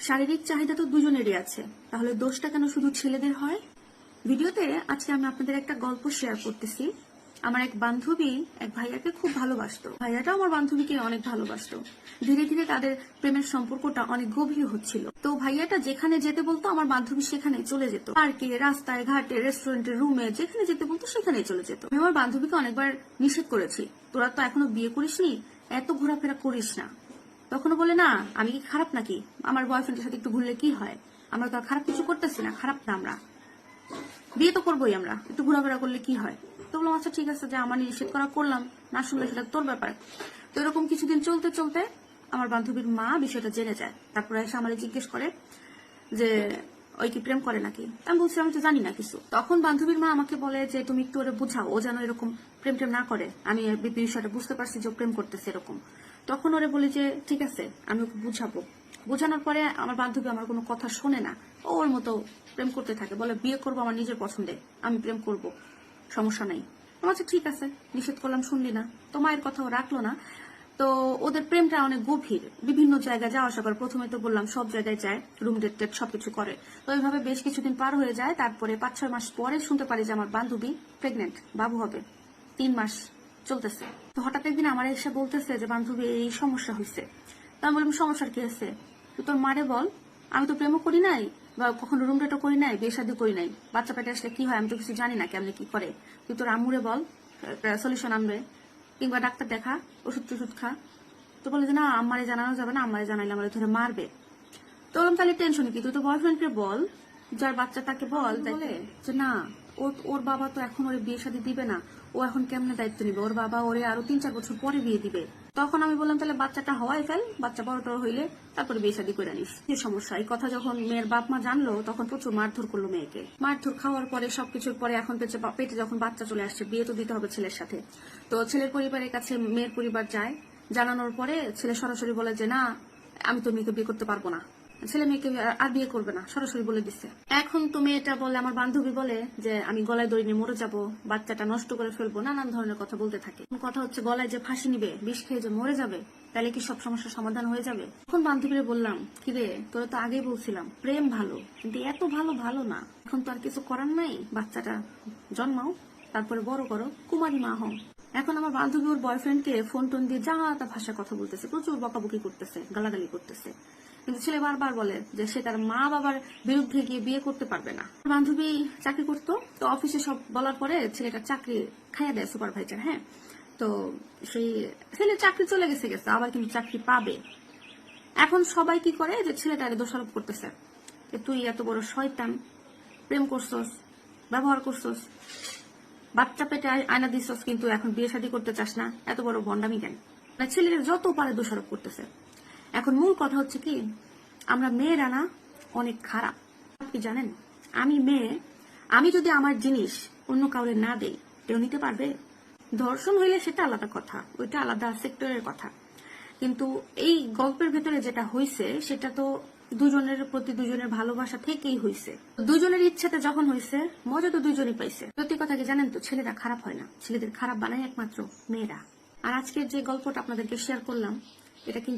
শারীরিক চাহিদা তো দুজনেরই আছে, তাহলে দোষটা কেন শুধু ছেলেদের হয়? ভিডিওতে আজকে আমি আপনাদের একটা গল্প শেয়ার করতেছি। আমার এক বান্ধবী এক ভাইয়াকে খুব ভালোবাসতো, ভাইয়াটাও আমার বান্ধবীকে অনেক ভালোবাসতো। ধীরে ধীরে তাদের প্রেমের সম্পর্কটা অনেক গভীর হচ্ছিল। তো ভাইয়াটা যেখানে যেতে বলতো আমার বান্ধবী সেখানে চলে যেত। পার্কে, রাস্তায়, ঘাটে, রেস্টুরেন্টে, রুমে, যেখানে যেতে বলতো সেখানে চলে যেত। আমি আমার বান্ধবীকে অনেকবার নিষেধ করেছি, তোরা তো এখনো বিয়ে করিসনি, এত ঘোরাফেরা করিস না। তখনও বলে, না আমি কি খারাপ নাকি, আমার বয়ফ্রেন্ডের সাথে একটু ঘুরলে কি হয়, আমরা তো আর খারাপ কিছু করতেছি না, খারাপ না, আমরা বিয়ে তো করবোই, আমরা একটু ঘোরাফেরা করলে কি হয়। তো বললাম আচ্ছা ঠিক আছে, যে আমার নিষেধ করা করলাম, না শুনলে সেটা তোর ব্যাপার। তো এরকম কিছুদিন চলতে চলতে আমার বান্ধবীর মা বিষয়টা জেনে যায়। তারপরে এসে আমার জিজ্ঞেস করে যে ওই কি প্রেম করে নাকি। আমি বলছি আমি তো জানি না কিছু। তখন বান্ধবীর মা আমাকে বলে যে তুমি একটু ওরে বুঝাও, ও যেন এরকম প্রেম টেম না করে। আমি বিষয়টা বুঝতে পারছি যে ও প্রেম করতেছে এরকম। তখন ওরে বলি যে ঠিক আছে আমি ওকে বুঝাবো। বোঝানোর পরে আমার বান্ধবী আমার কোনো কথা শোনে না, ওর মতো প্রেম করতে থাকে, বলে বিয়ে করবো আমার নিজের পছন্দে, আমি প্রেম করব, সমস্যা নাই। আচ্ছা ঠিক আছে, নিষেধ করলাম, শুনলি না, তো মায়ের কথাও রাখলো না। তো ওদের প্রেমটা অনেক গভীর, বিভিন্ন জায়গায় যাওয়া আসা করে। প্রথমে তো বললাম সব জায়গায় যায়, রুম ডেট টেট সবকিছু করে। তো এইভাবে বেশ কিছুদিন পার হয়ে যায়। তারপরে 5-6 মাস পরে শুনতে পারি যে আমার বান্ধবী প্রেগনেন্ট, বাবু হবে, 3 মাস চলতেছে। তো হঠাৎ একদিন আমার এসে বলতেছে যে বান্ধবী এই সমস্যা হয়েছে। তো আমি বললাম সমস্যার কি আছে, তুই তোর মারে বল, আমি তো প্রেমও করি নাই বা কখনো রুম ডেটও করি নাই, বিয়ে শাদী করি নাই, বাচ্চা পেটে আসলে কি হয় আমি তো কিছু জানি না, কেমনে কি করে। তুই তোর আম্মুরে বল, সলিউশন আনবে, কিংবা ডাক্তার দেখা, ওষুধ টষুধ খা। তো বলে যে না আমারে জানানো যাবে না, আমারে জানাইলে আমারে ধরে মারবে। তো বললাম তাহলে টেনশন কি, তুই তো বয়ফ্রেন্ডকে বল, যার বাচ্চা তাকে বল। বলে যে না ওর বাবা তো এখন ওর বিয়ে শাদী দিবে না, ও এখন কেমনে দায়িত্ব নিবে, ওর বাবা ওরে আরো 3-4 বছর পরে বিয়ে দিবে। তখন আমি বললাম তাহলে বাচ্চাটা হওয়াই ফেল, বাচ্চা বড় হইলে তারপরে বিয়ে শাদী করে নিস। কি সমস্যা। এই কথা যখন মেয়ের বাপ মা জানলো তখন প্রচুর মারধর করলো মেয়েকে। মারধর খাওয়ার পরে সবকিছুর পরে এখন পেটে যখন বাচ্চা চলে আসছে, বিয়ে তো দিতে হবে ছেলের সাথে। তো ছেলের পরিবারের কাছে মেয়ের পরিবার যায়, জানানোর পরে ছেলে সরাসরি বলে যে না আমি তো মেয়েকে বিয়ে করতে পারবো না, ছেলে মেয়েকে আর বিয়ে করবে না, সরাসরি বলে দিচ্ছে। এখন তো মেয়েটা বলে, আমার বান্ধবী বলে যে আমি গলায় দড়ি নিয়ে মরে যাবো, বাচ্চাটা নষ্ট করে ফেলবো, নানান ধরনের কথা বলতে থাকে। কথা হচ্ছে গলায় যে ফাঁসি নিবে, বিষ খেয়ে যে মরে যাবে, তাহলে কি সব সমস্যার সমাধান হয়ে যাবে। এখন বান্ধবীরে বললাম কি রে তোরা তো আগেই বলছিলাম প্রেম ভালো, কিন্তু এত ভালো না, এখন তো আর কিছু করার নাই, বাচ্চাটা জন্মাও, তারপরে বড় করো, কুমারী মা হও। এখন আমার বান্ধবী ওর বয়ফ্রেন্ডকে ফোন টোন দিয়ে যা তা ভাষায় কথা বলতেছে, প্রচুর বকাবকি করতেছে, গালাগালি করতেছে। কিন্তু ছেলে বারবার বলে যে সে তার মা বাবার বিরুদ্ধে গিয়ে বিয়ে করতে পারবে না। বান্ধবী চাকরি করতো, তো অফিসে সব বলার পরে ছেলেটা চাকরি খাইয়া দেয় সুপারভাইজার। হ্যাঁ, তো সেই ছেলে চাকরি চলে গেছে, আবার কিন্তু চাকরি পাবে। এখন সবাই কি করে যে ছেলেটাকে দোষারোপ করতেছে যে তুই এত বড় শয়তান, প্রেম করছস, ব্যবহার করছস, বাচ্চা পেটে আয়না দিছস, কিন্তু এখন বিয়ে শাদী করতে চাস না, এত বড় ভন্ডামি কেন। ছেলেরা যত পারে দোষারোপ করতেছে। এখন মূল কথা হচ্ছে কি, আমরা মেয়েরা না অনেক খারাপ। আপনি জানেন আমি মেয়ে, আমি যদি আমার জিনিস অন্য কাউরে না দেই, কেউ নিতে পারবে? ধর্ষণ হইলে সেটা আলাদা কথা, ওইটা আলাদা সেক্টরের কথা। কিন্তু এই গল্পের ভেতরে যেটা হয়েছে সেটা তো দুজনের প্রতি দুজনের ভালোবাসা থেকেই হয়েছে। দুজনের ইচ্ছাতে যখন হয়েছে, মজা তো দুজনই পাইছে। সত্যি কথা কি জানেন তো, ছেলেরা খারাপ হয় না, ছেলেদের খারাপ বানায় একমাত্র মেয়েরা। আর আজকের যে গল্পটা আপনাদেরকে শেয়ার করলাম, এটা কিন্তু